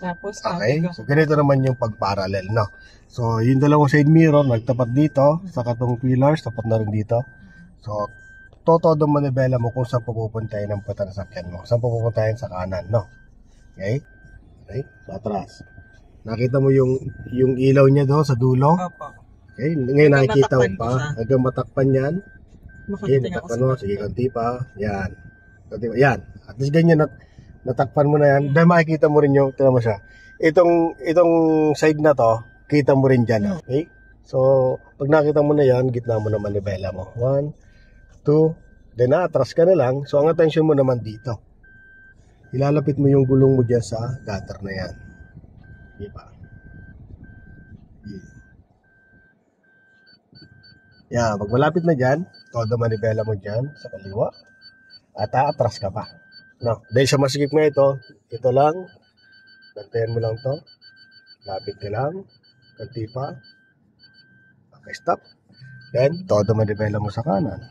Tapos, Okay, so ganito naman yung pag-parallel, no? So, yung dalawang side mirror, nagtapat dito, sa katong pillars, tapat na rin dito. So, todo manibela mo kung saan pupuntahin ang puta ng sakyan mo. Saan pupuntahin sa kanan, no? Okay? Okay, sa atras. Nakita mo yung ilaw niya doon sa dulo? Opo. Okay, ngayon nakikita mo matakpan ko pa. siya. Hanggang matakpan yan. Okay, Makarating ako natakpan sa mo. Sige, konti pa. Yan. Konti pa. Yan. At least ganyan, natakpan mo na yan. Dahil makikita mo rin yung, tignan mo siya. Itong side na to, kita mo rin dyan. Okay? So, pag nakita mo na yan, gitna mo naman manibela mo. 1, 2, then atras ka na lang. So, ang attention mo naman dito. Ilalapit mo yung gulong mo dyan sa gutter na yan. Diba? Yan, pag malapit na dyan, todo manibela mo dyan sa kaliwa. At atras ka pa. No, dahil sa masikip nga ito lang. Bantayan mo lang to. Lapit ka lang. Kanti pa. Okay, stop. Then, todo manibela mo sa kanan.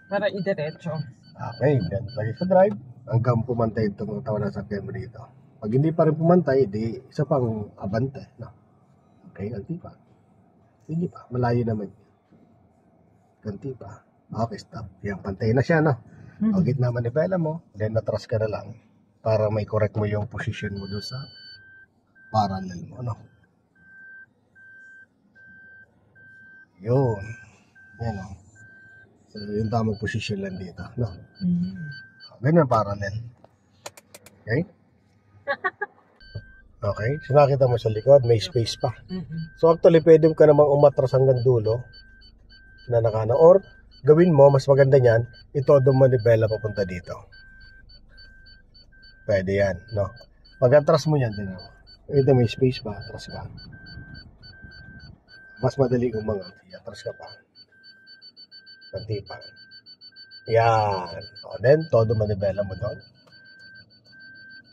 Para idiretso. Okay, then lagi sa drive. Hanggang pumantay itong katawan ng sakyan mo dito. Pag hindi pa rin pumantay, di isa pang abante. No? Okay, kanti pa. Hindi pa, malayo naman. Kanti pa. Okay, stop. Yan, pantay na siya, no? O gitna manibela mo, then natras ka na lang para may correct mo yung position mo doon sa parallel mo, no? Yun. Yan, no? So, yung tamang position lang dito, no? Ganyan parallel. Okay? Okay? So, nakita mo sa likod, may space pa. So, actually, pwede ka namang umatras hanggang dulo na nakana. Or, gawin mo, mas maganda niyan, ito doon manibela papunta dito. Pwede yan, no? Pag atras mo yan, din ako. Ito may space pa, atras ka. Mas madali umangat. Atras ka pa. Panti pa. Yan. O, then, todo manibela mo doon.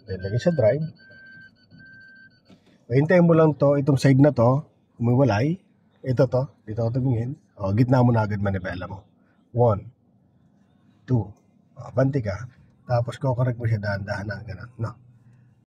Then, lagi sa drive. Hintayin mo lang to, itong side na to, umiwalay. Ito to, dito ako tumingin. O, gitna mo na agad manibela mo. 1, 2, banti ka. Tapos, kukorek mo siya dahan-dahan na gano'n. No?